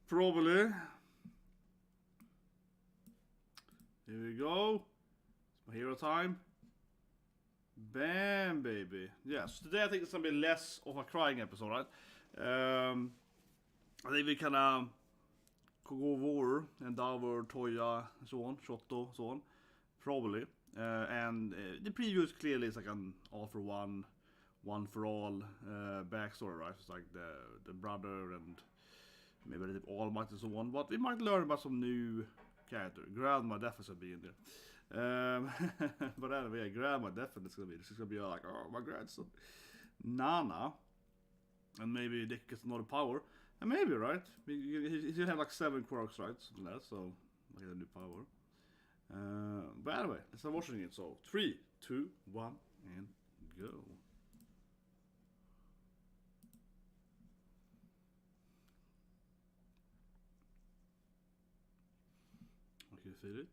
Probably. Here we go. It's my hero time. Bam, baby. Yes, today I think it's gonna be less of a crying episode, right? I think we can go over Endeavour, Toya, and so on, Shoto, so on. Probably. And the preview clearly is like an all for one for all backstory, right? It's like the brother and maybe a little All Might and so on. But we might learn about some new character. Grandma definitely be in there. But anyway, yeah, Grandma definitely is gonna be. She's gonna be like, oh, my grandson. Nana. And maybe Dick gets another power. And maybe, right? He'll have like 7 quirks, right? Something like that, so I get a new power. But anyway, let's start watching it. So 3, 2, 1, and go. I can feel it.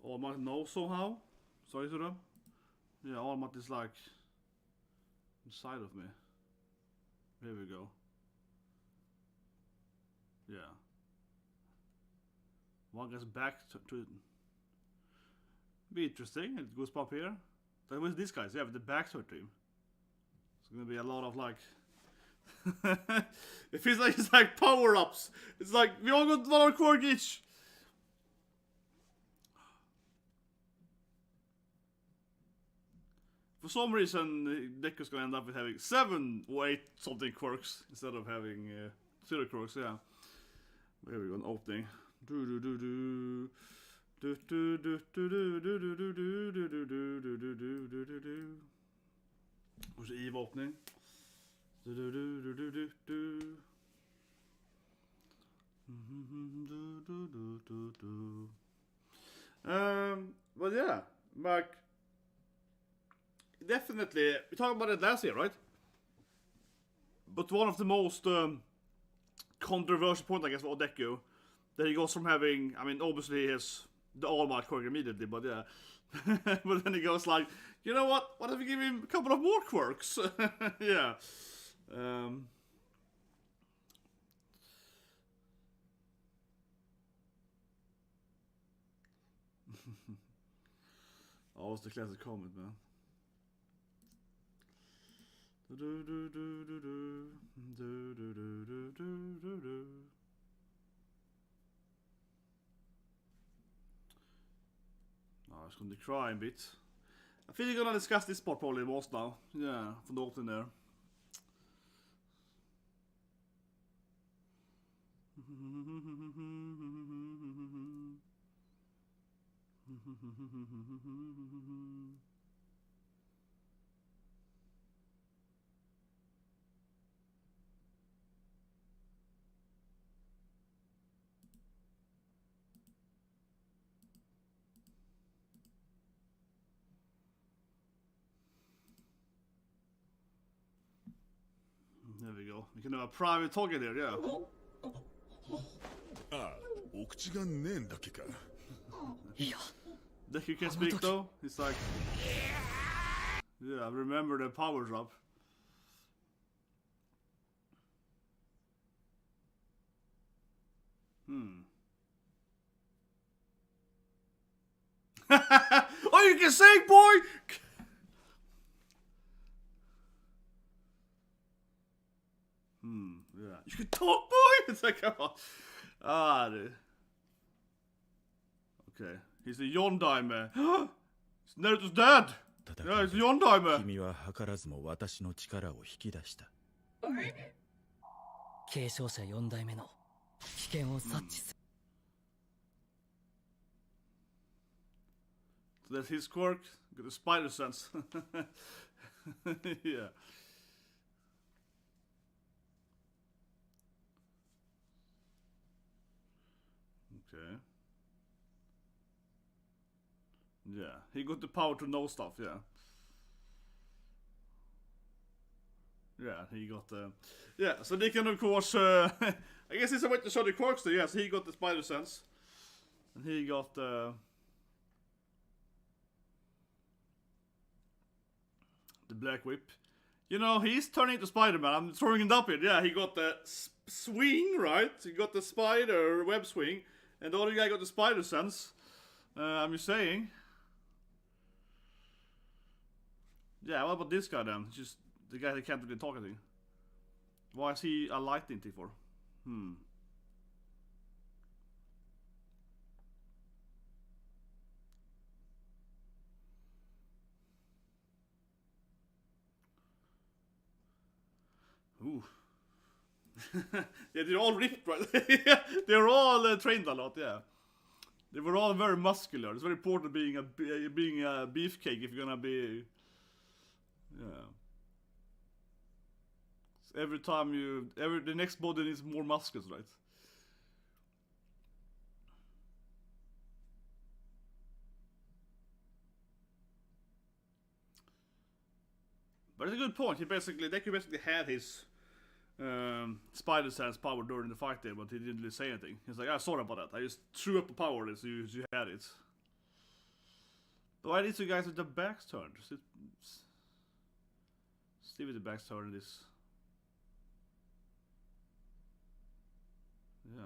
All Might knows somehow. Sorry to them. Yeah, All Might is like inside of me. Here we go. Yeah. One gets back to be interesting. It goes up here. But with these guys, yeah, with the back to him. It's gonna be a lot of like. It feels like it's like power ups. It's like we all got 1 quirk each. For some reason, Deku's gonna end up with having 7 or 8 something quirks instead of having 0 quirks. Yeah. Here we go, an opening. Where's the Eve opening? But yeah, like definitely we talked about it last year, right? But one of the most controversial point, I guess, for Deku, that he goes from having, I mean, obviously he has the All Might quirk immediately, but yeah. But then he goes like, you know what if we give him a couple of more quirks? Yeah. Oh, it's the classic comment, man. Oh, it's gonna cry a bit. I feel you're gonna discuss this part probably most now. Yeah, from the opening there. There we go. We can have a private talk in here, yeah. Deku can speak though. He's like, yeah, remember the power drop. Oh, you can sing, boy! Yeah. You can talk, boy! It's like, come on. Ah, dude. Okay. He's a Yondai man. Naruto's dad! Yeah, he's a Yondai man. 君は図らずも私の力を引き出した。継承者4代目の危険を察知する。So that's his quirk. Got the spider sense. Yeah. Okay. Yeah, he got the power to know stuff, yeah. Yeah, he got yeah, so they can of course I guess it's a way to show the quirks there. Yeah, so he got the spider sense. And he got the black whip. You know, he's turning into Spider-Man. I'm throwing it up here. Yeah, he got the swing, right? He got the spider web swing. And the other guy got the spider sense. I'm just saying. Yeah, what about this guy then? Just the guy that can't really talk anything. Why is he a lightning thing for? Ooh. Yeah, they're all ripped, right? They're all trained a lot, yeah. They were all very muscular. It's very important being a beefcake if you're gonna be, yeah. So every time the next body needs more muscles, right? But it's a good point. Deku basically had his spider sense power during the fight there, but he didn't really say anything. He's like, sorry about that. I just threw up the power so you had it. But why are these two guys with the backs turned? See with the backs turned this. Yeah.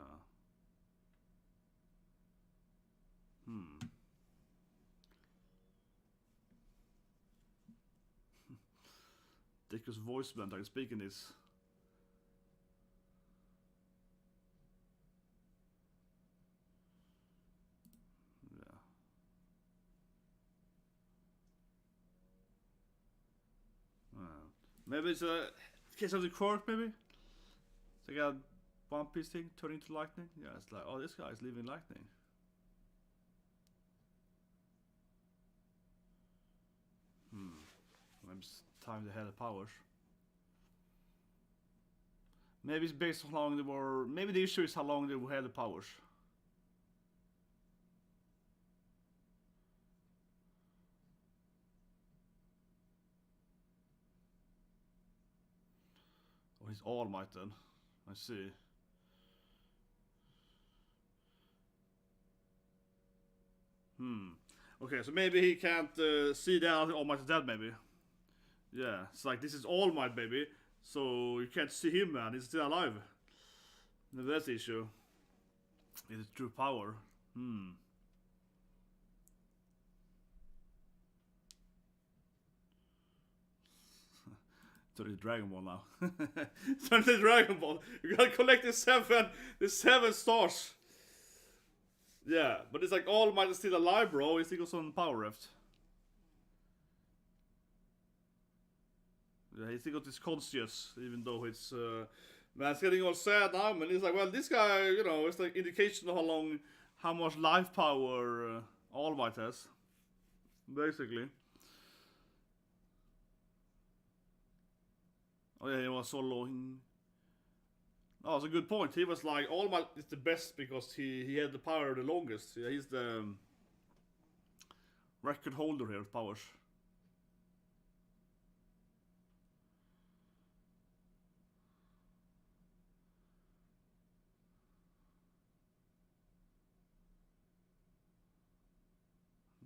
Deku's voice blend, I'm speaking this. Yeah. Maybe it's a case of the quirk, maybe? It's like a One Piece thing, turning into lightning? Yeah, it's like, oh, this guy is living lightning. Maybe it's time to have the powers. Maybe it's based on how long they were. Maybe the issue is how long they had the powers. Oh, he's All Might then. I see. Okay, so maybe he can't see that All Might is dead, maybe. Yeah, it's like, this is All Might, baby. So you can't see him, man. He's still alive. Maybe that's the issue. It's true power. So it's Dragon Ball now. So it's Dragon Ball. You gotta collect the seven stars. Yeah, but it's like All Might is still alive, bro. He still got some power left. Yeah, he still got his conscious, even though it's man, it's getting all sad now. And he's like, well, this guy, you know, it's like indication of how much life power All Might has, basically. Oh yeah, he was so low. Oh, that's a good point. He was like, All Might is the best because he had the power the longest. Yeah, he's the record holder here of powers.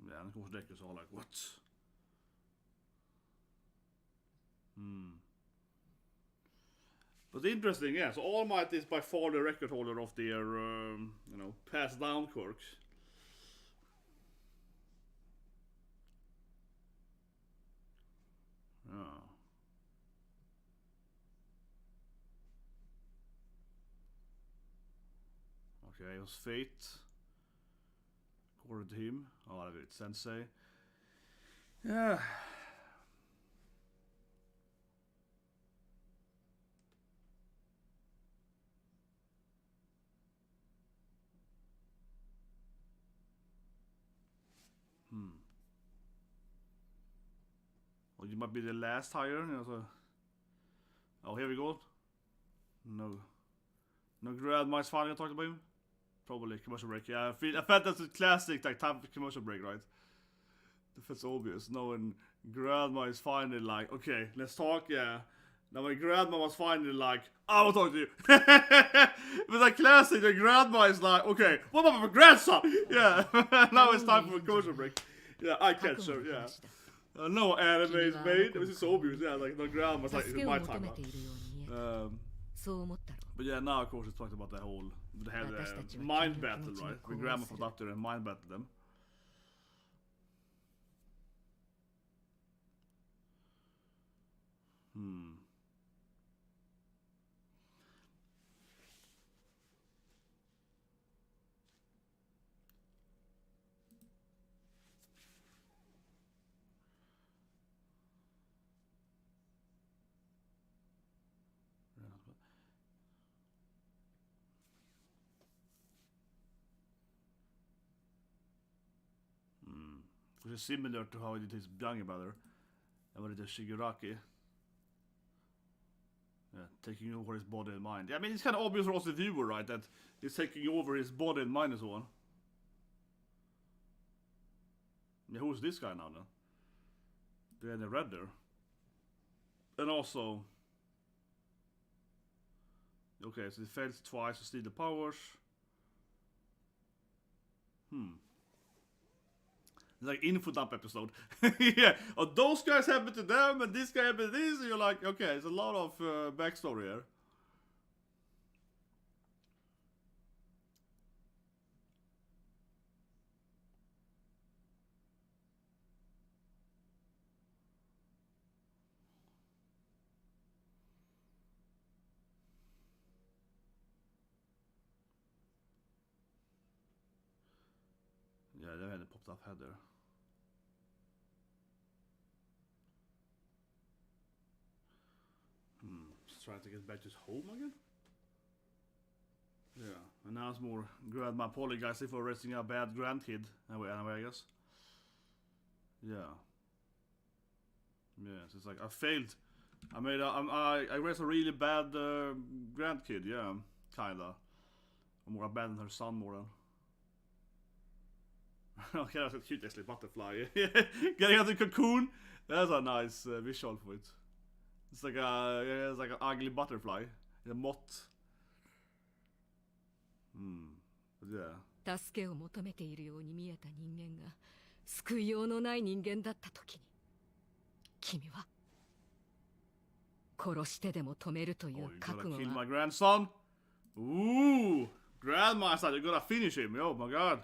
Yeah, and of course Deku's all like, what? But interesting, yeah. So All Might is by far the record holder of their, you know, passed down quirks. Yeah. Okay, it was Fate. According to him. Oh, I it's Sensei. Yeah. Well, you might be the last hire, you know, so. Oh, here we go. No Grandma's finally talked about him. Probably commercial break. Yeah, I felt that's a classic like type of commercial break, right? That's obvious. No, and Grandma is finally like, okay, let's talk. Yeah, Now my grandma was finally like, I will talk to you. It was like classic, the grandma is like, okay, what about my grandson? Yeah, now it's time for a commercial break. Yeah, I catch her, yeah. No anime is made, it was just so obvious, yeah, like the grandma's like, it's my time now. But yeah, now of course it's talking about the whole, they had a mind battle, right? The grandma was up there and mind battled them. Which is similar to how he did his younger brother. And what it is Shigaraki. Yeah, taking over his body and mind. Yeah, I mean, it's kind of obvious for us the viewer, right? That he's taking over his body and mind and so on. Yeah, who's this guy now then? The guy in the red there. And also... Okay, so he fails twice to steal the powers. Like info dump episode. Yeah, oh, those guys happened to them and this guy happened to this, and you're like, okay, there's a lot of backstory here. Yeah, they had a popped up head there. Just trying to get back to his home again? Yeah, and now it's more grandma apologizing for raising a bad grandkid. Anyway, I guess. Yeah. Yeah, so it's like, I failed. I raised a really bad grandkid, yeah. Kinda. I'm more abandoned her son more than. Okay, that's a cute actually, butterfly. Getting out the cocoon. That's a nice visual for it. It's like an ugly butterfly. A moth. But yeah. 助けを求めているように見えた人間が救いようのない人間だった時に君は殺してでも止めるという覚悟が kill my grandson? Ooh! Grandma said you're gonna finish him. Oh my god.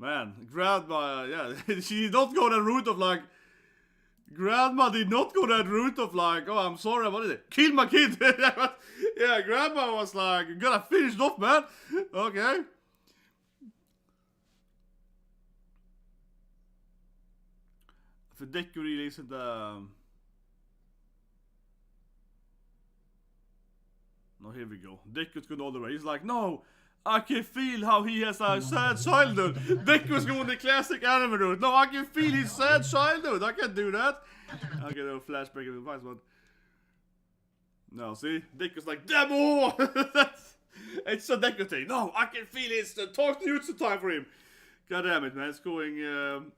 Man, grandma, yeah, she did not go that route of like, grandma did not go that route of like, oh, I'm sorry, what is it? Kill my kid! Yeah, grandma was like, you gotta finish it off, man! Okay. För Deku really isn't No, here we go. Deku's going all the way. He's like, no! I can feel how he has a sad childhood. Deku's going the classic anime route. No, I can feel his sad childhood. I can't do that. Okay, no flashback in the first one. No, see? Deku's like, Demo! It's a Deku thing. No, I can feel it's talk to Jutsu time for him. God damn it, man. It's going...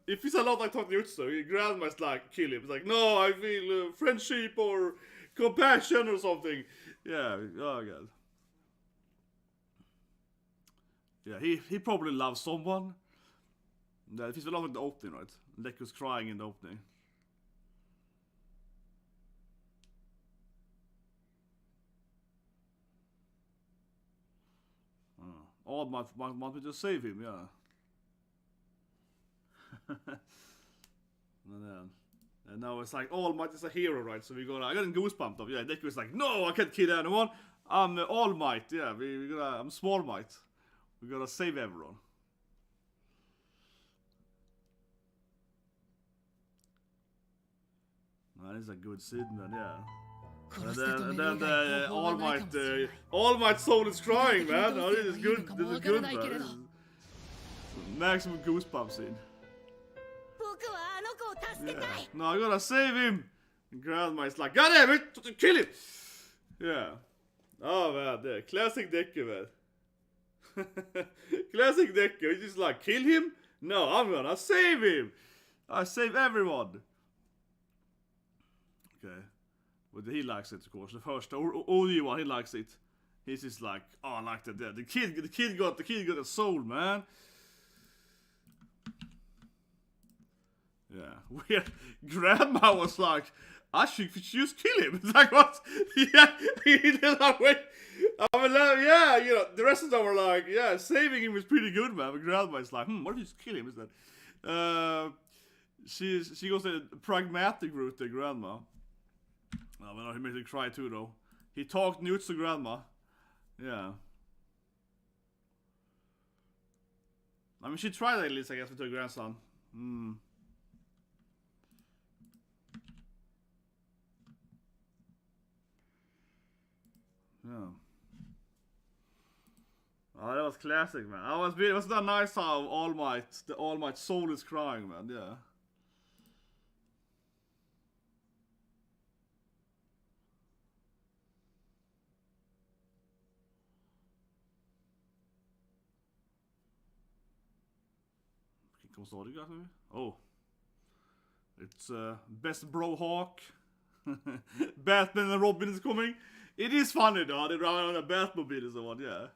if he's a lot like talk to Jutsu, grandma's like, kill him. It's like, no, I feel friendship or compassion or something. Yeah, oh god. Yeah, he probably loves someone. Yeah, it finns väl av the opening, right? Deku's crying in the opening. All might want me to save him, yeah. And now it's like All Might is a hero, right? So I got a goosebump of, yeah, Deku's like, no, I can't kill anyone. I'm All Might, yeah, I'm Small Might. We gotta save everyone. That is a good scene, man, yeah. And then the All Might soul is crying, man. Oh, this is good. This is good, man. This is maximum goosebump scene. Yeah. No, I gotta save him. And Grandma is like, God damn it, kill him. Yeah. Oh man, yeah. Classic Deku, man. Classic Deku. He's just like, kill him? No, I'm gonna save him. I save everyone. Okay. But he likes it, of course. The first OG one, he likes it. He's just like, oh, I like that. The kid got a soul, man. Yeah, weird. Grandma was like, I should just kill him. It's like, what? Yeah, he did that way. I mean, yeah, you know, the rest of them were like, yeah, saving him was pretty good, man. But Grandma is like, what if you just kill him? Is that? She goes the pragmatic route, the Grandma. I mean, he made her cry too, though. He talked nudes to Grandma. Yeah. I mean, she tried at least, I guess, with her grandson. Yeah. Oh, that was classic, man. It was that nice how the All Might soul is crying, man. Yeah. Oh. It's best bro Hawk. Batman and Robin is coming. It is funny though, they run on a Batmobile and so on, yeah.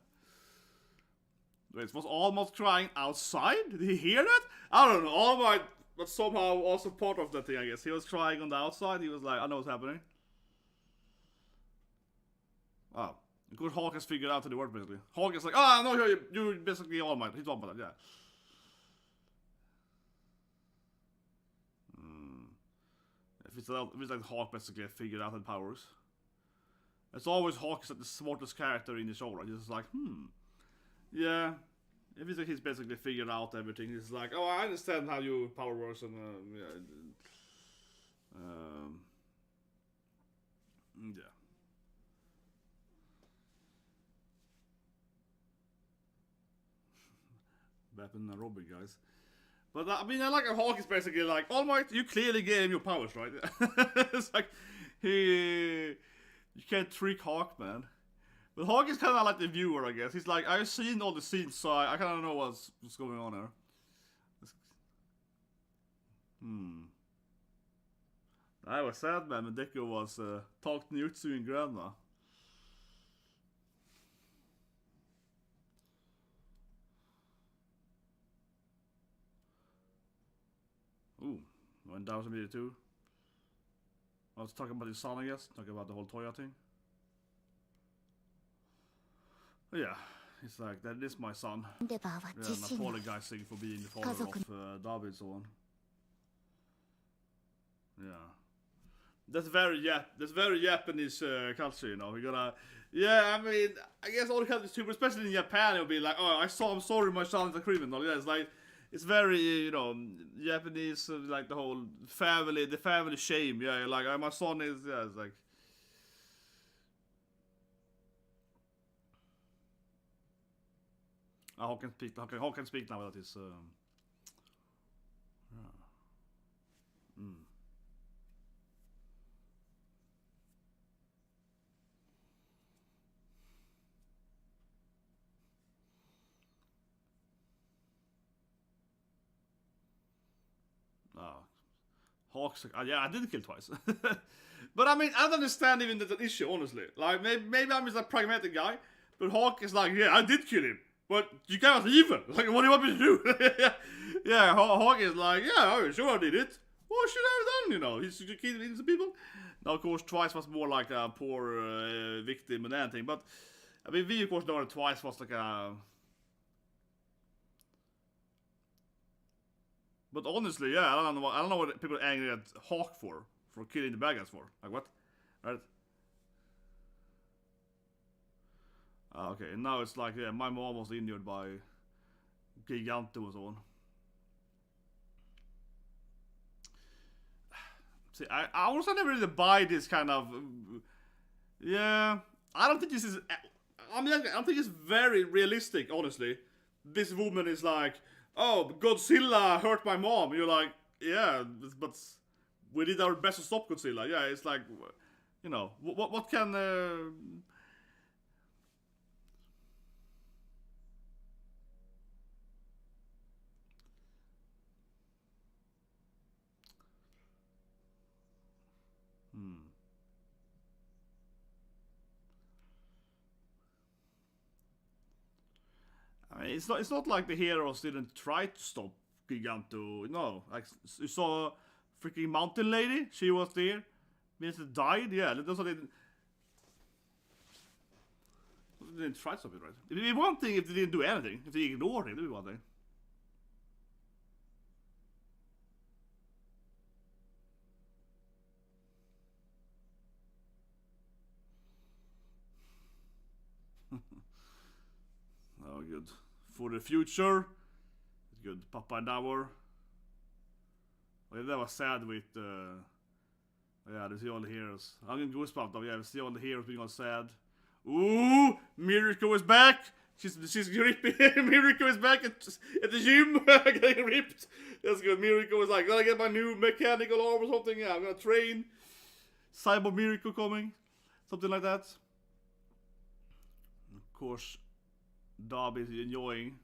Wait, was almost crying outside? Did he hear that? I don't know, All Might was somehow also part of that thing, I guess. He was crying on the outside, he was like, I know what's happening. Oh. Of course Hawk has figured out the word basically. Hawk is like, oh no, you're basically All Might. He's All Might, yeah. If it's like Hawk basically figured out the powers. It's always Hawk is like the smartest character in the show, right? He's just like, yeah. If it's like he's basically figured out everything, he's like, oh, I understand how your power works, and yeah. Batman and Robin, guys. But I mean, I like a Hawk is basically like, All Might, you clearly gave him your powers, right? It's like, you can't trick Hawk, man. But Hawk is kind of like the viewer, I guess. He's like, I've seen all the scenes, so I kind of know what's going on here. I was sad, man, when Deku was talking Jutsu and Grandma. Ooh, went down to me too. I was talking about his son, I guess. Talking about the whole Toya thing. But yeah, he's like, that is my son. Yeah, I'm apologizing for being the father of Dabi and so on. Yeah. That's very Japanese culture, you know. We're gonna, yeah, I mean, I guess all the countries too, but especially in Japan, it'll be like, oh, I'm sorry, my son is a criminal. Yeah, it's like, it's very, you know, Japanese, like the whole the family shame. Yeah, like, my son is, yeah, it's like. Hawk can speak now without his, Hawk's like, yeah, I did kill twice. But I mean, I don't understand even that issue, honestly. Like, maybe I'm just a pragmatic guy, but Hawk is like, yeah, I did kill him, but you guys are evil. Like, what do you want me to do? Yeah, Hawk is like, yeah, sure I did it. What should I have done, you know? He's killing innocent people. Now, of course, twice was more like a poor victim and anything, but I mean, we, of course, know that twice was like a... But honestly, yeah, I don't know what people are angry at Hawk for killing the bad guys for. Like, what? Right? Okay, and now it's like, yeah, my mom was injured by Giganto and so on. See, I also never really buy this kind of... yeah, I don't think this is... I mean, I don't think it's very realistic, honestly. This woman is like, oh, Godzilla hurt my mom. You're like, yeah, but we did our best to stop Godzilla. Yeah, it's like, you know, what can... It's not like the heroes didn't try to stop Giganto. No, like you saw freaking Mountain Lady. She was there. Means it died. Yeah, that's what they didn't try to stop it, right? It'd be one thing if they didn't do anything. If they ignored it, it'd be one thing. Oh, good. For the future. Good. Papa Endeavour. Oh, yeah, that was sad with yeah, to see all the heroes. I'm getting goosebumps though, yeah, to see all the heroes being all sad. Ooh! Miriko is back! She's ripping. Miriko is back at the gym, getting ripped. That's good. Miriko is like, gotta get my new mechanical arm or something. Yeah, I'm gonna train. Cyborg Miriko coming. Something like that. Of course, Dabi is enjoying.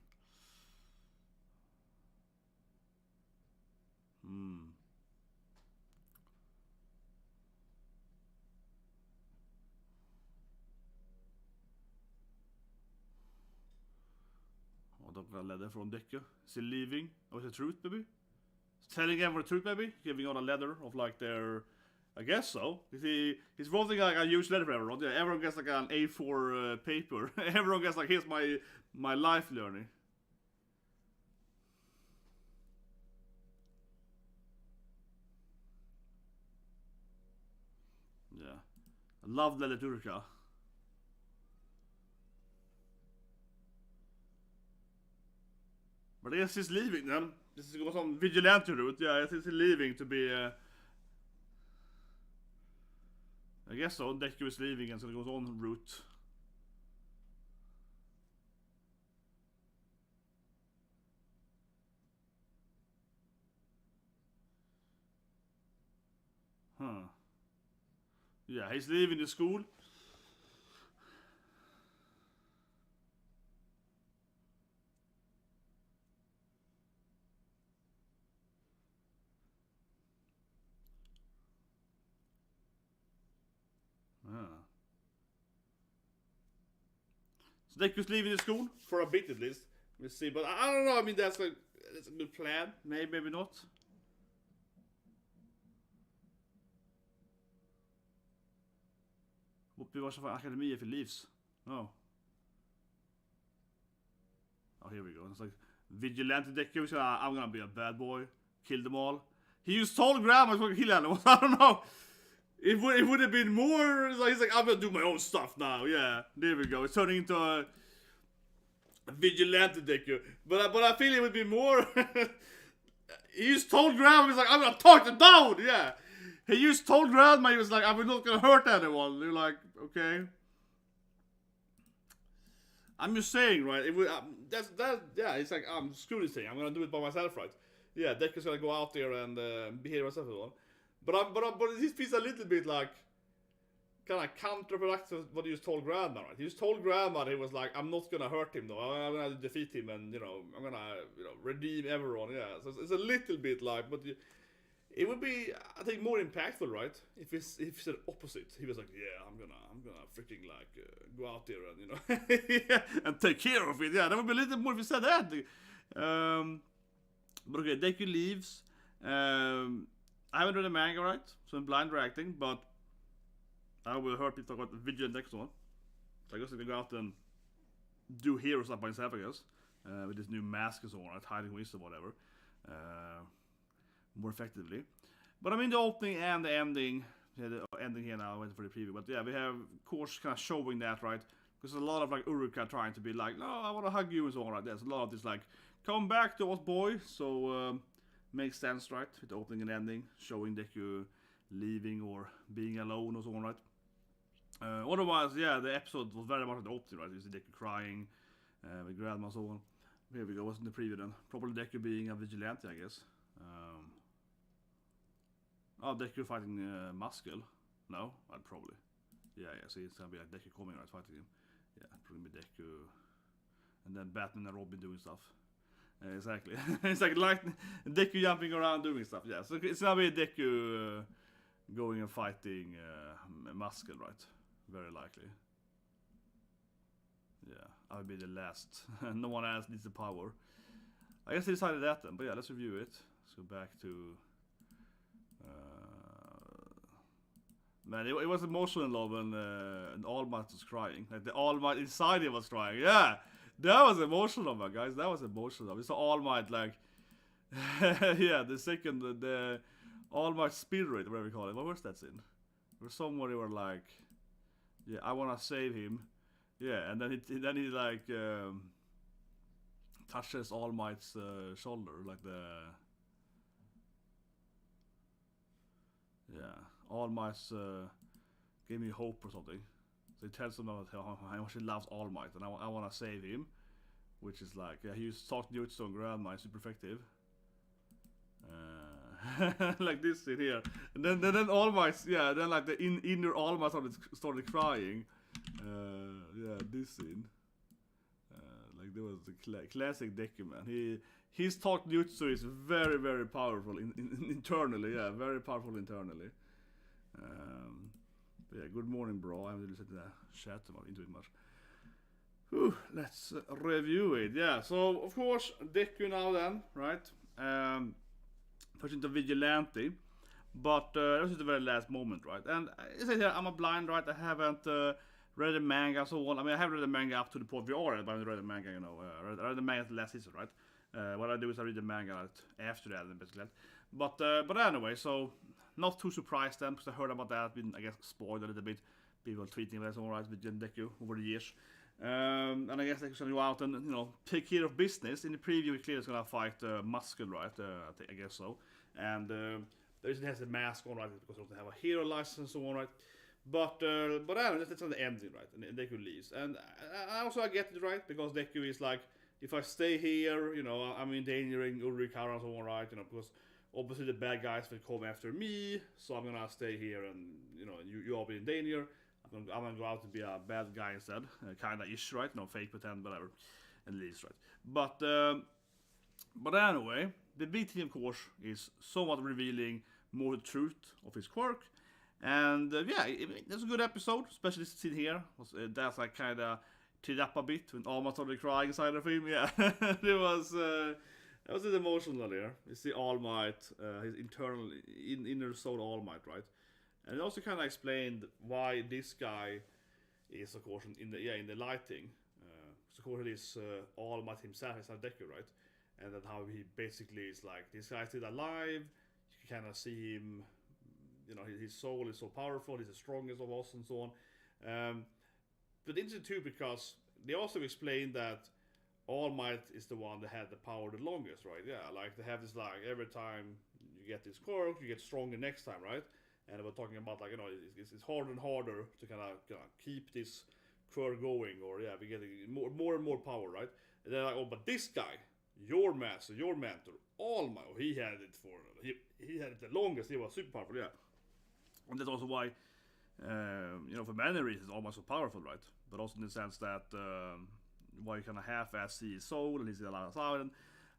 A leather from Deku. Is he leaving? Or is it truth, maybe? Telling everyone the truth, maybe? Giving out a leather of like their... I guess so. He's rolling like a huge letter for everyone. Yeah, everyone gets like an A4 paper. Everyone gets like, here's my life learning. Yeah. I love Leather Turka. But I guess he's leaving then. This is going some vigilante route. Yeah, I think he's leaving to be. I guess so. Deku is leaving and so it goes on route. Huh. Yeah, he's leaving the school. So Deku's leaving the school for a bit at least. We'll see, but I don't know. I mean, that's a good plan. Maybe not. What be for Academy if he leaves? Oh. Oh, here we go. It's like Vigilante Deku. So I'm gonna be a bad boy. Kill them all. He used told grandma to kill animals. I don't know. It would have been more. He's like, I'm gonna do my own stuff now. Yeah, there we go. It's turning into a vigilante Deku. But I feel it would be more. He just told grandma, he's like, I'm gonna talk them down. Yeah, he just told grandma, he was like, I'm not gonna hurt anyone. You're like, okay. I'm just saying, right? It would, yeah. It's like, screw this thing. I'm gonna do it by myself, right? Yeah, Deku's gonna go out there and behave himself as well. But this feels a little bit like kind of counterproductive what he just told grandma, right? He just told grandma he was like, I'm not gonna hurt him though. I'm gonna defeat him and I'm gonna redeem everyone. Yeah, so it's a little bit like, but it would be I think more impactful, right? If it's the opposite. He was like, yeah, I'm gonna freaking like go out there and yeah, and take care of it. Yeah, that would be a little more if he said that. But okay, Deku leaves. I haven't read the manga, right? So I'm blind reacting, but I will hear people talk about the Vigilant next one. So I guess they can go out and do hero stuff by himself, I guess. With this new mask and so on, right? Hiding wisdom, whatever. More effectively. But I mean the opening and the ending. Yeah, the ending here now, I went for the preview. But yeah, we have, of course, kind of showing that, right? Because there's a lot of like Uruka trying to be like, no, I want to hug you and so on, right? There's a lot of this like, come back to us, boy. So, makes sense, right? With the opening and ending, showing Deku leaving or being alone or so on, right? Otherwise, yeah, the episode was very much the opening, right? You see Deku crying with grandma and so on. Here we go, what's in the preview then? Probably Deku being a vigilante, I guess. Oh, Deku fighting Muscle. No? I'd probably. Yeah, so it's gonna be like Deku coming, right? Fighting him. Yeah, probably Deku. And then Batman and Robin doing stuff. Exactly. It's like Deku jumping around doing stuff. Yeah, so it's gonna be Deku going and fighting Muscle, right? Very likely. Yeah. I'll be the last. No one else needs the power. I guess they decided that then, but yeah, let's review it. Let's go back to... man, it was emotional when All Might was crying. Like the All Might inside him was crying. Yeah, that was emotional, man, guys. That was emotional. We saw All Might like... yeah, the second, the All Might spirit, whatever we call it. What was that scene? Where somebody were like... yeah, I wanna save him. Yeah, and then he like... touches All Might's shoulder, like the... yeah, All Might's gave me hope or something. So he tells him about how much he loves All Might, and I want to save him, which is like, yeah, he used to talk to Jutsu and Grandma, super effective. Like this scene here, and then All Might, yeah, then like the inner All Might started crying. Yeah, this scene. Like there was the classic Deku, man. His talk jutsu is very, very powerful internally. Yeah, very powerful internally. Yeah, good morning, bro. I haven't really said the chat into it much. Whew, let's review it. Yeah, so of course Deku now then, right? First into Vigilante, but that was the very last moment, right? And I say here, I'm a blind, right? I haven't read the manga, so on. I mean, I have read the manga up to the point we are at, but I haven't read the manga, you know. I read the manga the last season, right? What I do is I read the manga after that, basically. But anyway, so not too surprised then, because I heard about that, been, I guess, spoiled a little bit. People tweeting about it, alright, with Deku over the years. And I guess they're gonna go out and, you know, take care of business. In the preview, it clearly is gonna fight Muscle, right? I guess so. And the reason he has a mask on, right, because he doesn't have a hero license and so on, right? But anyway, that's on the ending, right? And Deku leaves. And I get it, right? Because Deku is like, if I stay here, you know, I'm endangering Urikawa and so on, right? You know, because obviously the bad guys will come after me, so I'm gonna stay here and, you know, you all be in danger. I'm gonna go out to be a bad guy instead. Kinda ish, right? You know, fake pretend, whatever. And leaves, right? But anyway, the big thing, of course, is somewhat revealing more the truth of his quirk. And yeah, it's a good episode, especially this scene here. That's like kind of teared up a bit when Alma started crying inside of him. Yeah, it was an emotional there. You see All Might, his internal inner soul All Might, right? And it also kind of explained why this guy is, of course, in the lighting. So of course it is All Might himself as a Deku, right? And then how he basically is like, this guy's still alive. You can kind of see him. You know, his soul is so powerful, he's the strongest of us and so on. But interesting too, because they also explained that All Might is the one that had the power the longest, right? Yeah, like they have this, like, every time you get this quirk, you get stronger next time, right? And they were talking about, like, you know, it's harder and harder to kind of keep this quirk going, or yeah, we're getting more and more power, right? And they're like, oh, but this guy, your master, your mentor, All Might, he had it he had it the longest, he was super powerful, yeah. And that's also why, you know, for many reasons, almost so powerful, right? But also in the sense that why you kind of half-ass see his soul and he's alive outside. And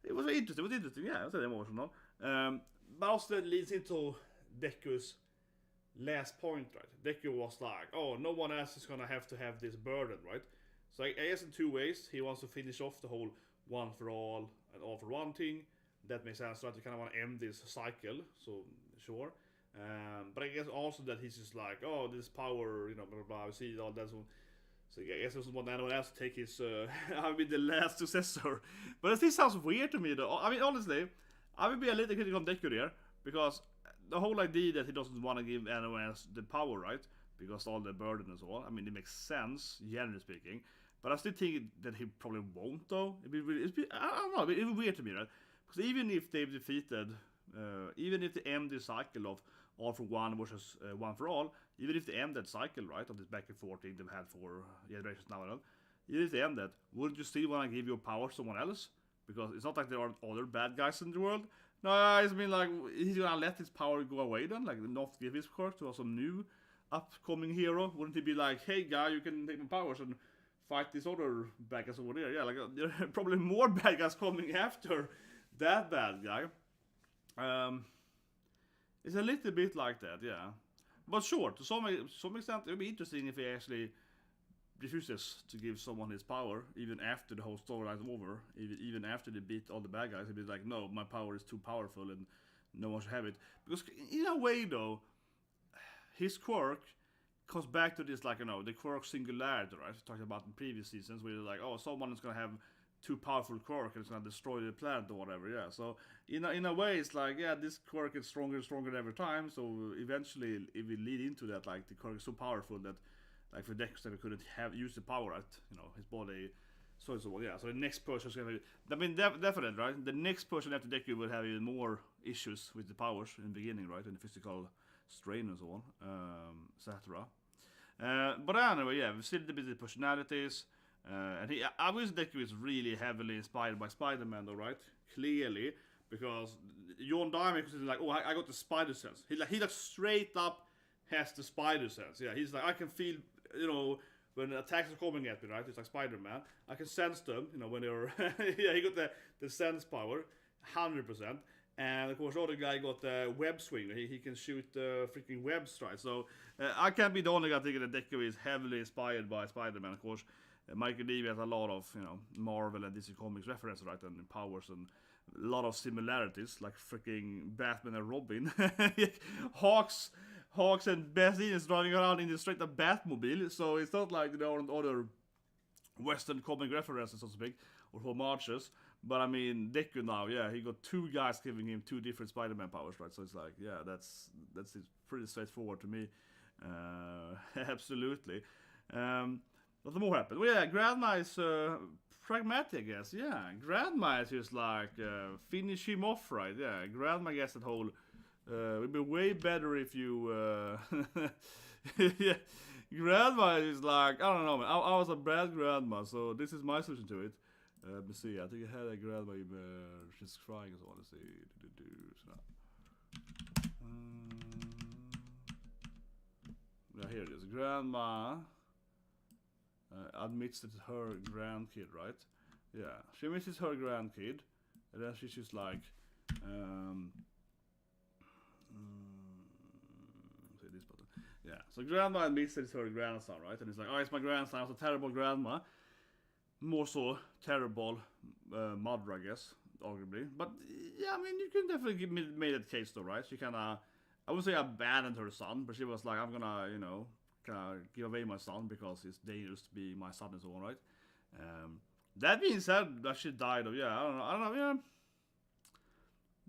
it was interesting. Yeah, it was emotional. But also that leads into Deku's last point, right? Deku was like, oh, no one else is gonna have to have this burden, right? So I guess in two ways, he wants to finish off the whole one for all and all for one thing. That makes sense, right? You kind of want to end this cycle, so sure. But I guess also that he's just like, oh, this power, you know, blah blah blah. See all that. So I guess he doesn't want anyone else to take his, I mean, the last successor. But this sounds weird to me, though. I mean, honestly, I would be a little critical on Deku here, because the whole idea that he doesn't want to give anyone else the power, right? Because all the burden and so on. I mean, it makes sense, generally speaking. But I still think that he probably won't, though. I don't know. It'd be weird to me, right? Because even if they've defeated, even if they end the cycle of all for one versus one for all, even if they end that cycle, right, of this back and forth thing they've had for generations now and on, even if they end that, wouldn't you still want to give your power to someone else? Because it's not like there aren't other bad guys in the world. No, I mean, like, he's gonna let his power go away then, like, not give his quirk to some new upcoming hero. Wouldn't he be like, hey guy, you can take my powers and fight this other bad guys over there? Yeah, like, there are probably more bad guys coming after that bad guy. It's a little bit like that, yeah. But sure, to some extent, it would be interesting if he actually refuses to give someone his power, even after the whole storyline's over, even after they beat all the bad guys. He'd be like, no, my power is too powerful and no one should have it. Because in a way, though, his quirk comes back to this, like, you know, the quirk singularity, right? We talked about in previous seasons, where you're like, oh, someone is gonna have too powerful quirk and it's gonna destroy the planet or whatever. Yeah. So in a way, it's like, yeah, this quirk is stronger and stronger every time. So eventually, it will lead into that, like, the quirk is so powerful that, like, for Deku couldn't have used the power at, you know, his body. So yeah. So the next person's gonna, I mean, definitely, right? The next person after Deku will have even more issues with the powers in the beginning, right? And the physical strain and so on, etc. But anyway, yeah, we've seen a bit of personalities, and obviously Deku is really heavily inspired by Spider-Man, though, right? Clearly, because John Diamond is like, oh, I got the spider sense. He like straight up has the spider sense. Yeah, he's like, I can feel, you know, when attacks are coming at me, right? It's like Spider-Man. I can sense them, you know, when they're yeah, he got the sense power, 100%. And of course, the other guy got the web swing. He can shoot freaking web strikes. So I can't be the only guy thinking that Deku is heavily inspired by Spider-Man. Of course, Michael Levy has a lot of, you know, Marvel and DC Comics references, right, and powers and a lot of similarities, like freaking Batman and Robin. Hawks and Bastion is running around in the straight up Batmobile, so it's not like, you know, other Western comic references, so to speak, or homages. But I mean, Deku now, yeah, he got two guys giving him two different Spider-Man powers, right? So it's like, yeah, that's pretty straightforward to me. Absolutely. What more happened? Well, yeah, Grandma is pragmatic, I guess. Yeah, Grandma is just like finish him off, right? Yeah, Grandma gets that whole. It would be way better if you. Yeah, Grandma is like, I don't know, man. I was a bad grandma, so this is my solution to it. Let me see. I think I had a grandma. She's crying, so I want to see. Yeah, here it is. Grandma admits that it's her grandkid, right? Yeah, she misses her grandkid, and then she's just like, say this button. Yeah, so Grandma admits that it's her grandson, right? And it's like, oh, it's my grandson. I was a terrible grandma. More so terrible mother, I guess, arguably. But yeah, I mean, you can definitely make that case, though, right? She kind of, I wouldn't say abandoned her son, but she was like, I'm gonna, you know, kind of give away my son because it's dangerous to be my son and so on, right? That being said, that she died of, yeah, I don't know, yeah.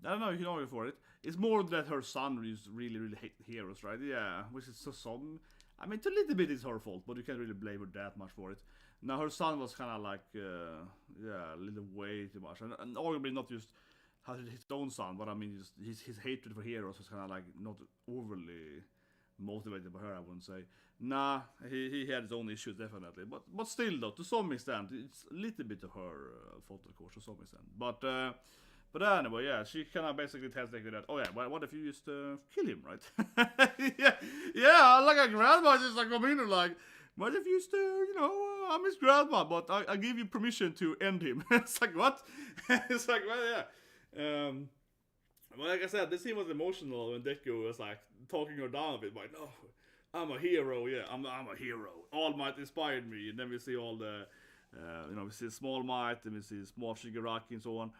I don't know, you can argue for it. It's more that her son really hate heroes, right? Yeah, which is so sudden. I mean, it's a little bit is her fault, but you can't really blame her that much for it. Now, her son was kind of like, yeah, a little way too much. And arguably not just his own son, but I mean, just his hatred for heroes was kind of like not overly motivated by her, I wouldn't say. Nah, he had his own issues, definitely. But still, though, to some extent, it's a little bit of her fault, of course, to some extent. But anyway, yeah, she kind of basically tells Deku that, oh yeah, well, what if you just kill him, right? yeah, like a grandma just like come in and like, what if you just, you know, I'm his grandma, but I give you permission to end him. It's like, what? It's like, well, yeah. Well, like I said, this scene was emotional when Deku was like talking her down a bit, like, no, I'm a hero, yeah, I'm a hero. All Might inspired me, and then we see all the, you know, we see Small Might, and we see Small Shigaraki and so on.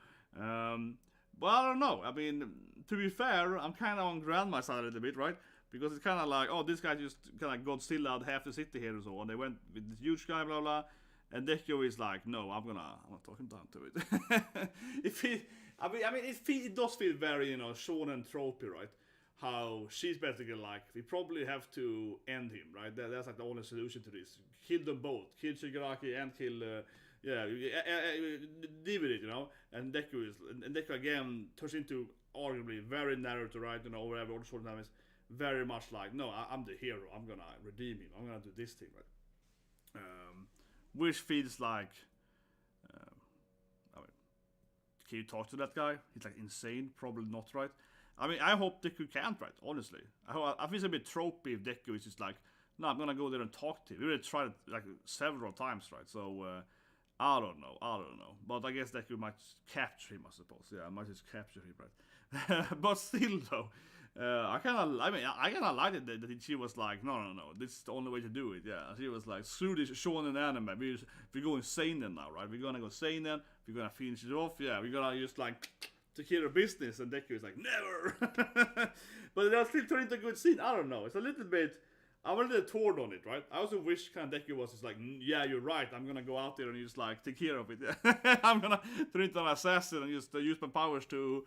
But I don't know. I mean, to be fair, I'm kind of on Grandma's side a little bit, right? Because it's kind of like, oh, this guy just kind of Godzilla'd half the city here and so on. They went with this huge guy, blah blah, and Deku is like, no, I'm gonna talk him down to it. It does feel very, you know, shonen tropey, right? How she's basically like, we probably have to end him, right? That's like the only solution to this. Kill them both. Kill Shigaraki and kill. Yeah, divide it, you know, and Deku again turns into arguably very narrow to right, you know, whatever, all the short time is very much like, no, I'm the hero, I'm gonna redeem him, I'm gonna do this thing, right? Which feels like, I mean, can you talk to that guy? He's like insane, probably not, right? I mean, I hope Deku can't, right, honestly. I feel it's a bit tropey if Deku is just like, no, I'm gonna go there and talk to him. We already tried it like several times, right? So, I don't know. But I guess Deku might capture him, I suppose. Yeah, I might just capture him, right? But still, though, I kind of liked it that she was like, no, this is the only way to do it. Yeah, she was like, screw this shonen anime. We're going seinen now, right? We're gonna go seinen. We're gonna finish it off. Yeah, we're gonna just like take care of business. And Deku is like, never. But they'll still turn into a good scene. I don't know. It's a little bit. I'm a little torn on it, right? I also wish kind of Deku was just like, yeah, you're right. I'm gonna go out there and just like take care of it. I'm gonna turn into an assassin and just use my powers to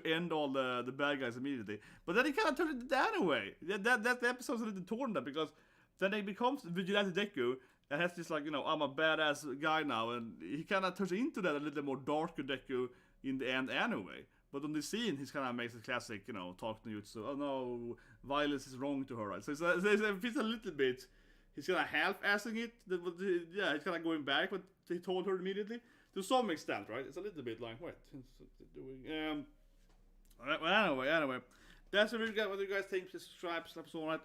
end all the bad guys immediately. But then he kind of turned into that anyway. That the episode's a little torn there because then he becomes Vigilante Deku and has this like, I'm a badass guy now, and he kind of turns into that a little more darker Deku in the end anyway. But on the scene, he's kind of makes a classic, talk to Jutsu. Oh no, violence is wrong to her, right? So it feels a little bit. He's kind of half-assing it. Yeah, he's kind of going back what he told her immediately. To some extent, right? It's a little bit like, what? Doing. Well, anyway. That's what you guys think. Please subscribe, slap us all right.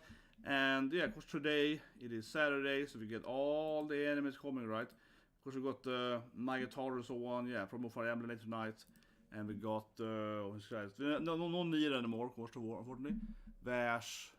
And yeah, of course, today, it is Saturday, so we get all the animes coming, right? Of course, we got My Guitar and so on. Yeah, promo for Emblem later tonight. And we got, no Nier anymore, of course, unfortunately. Vash,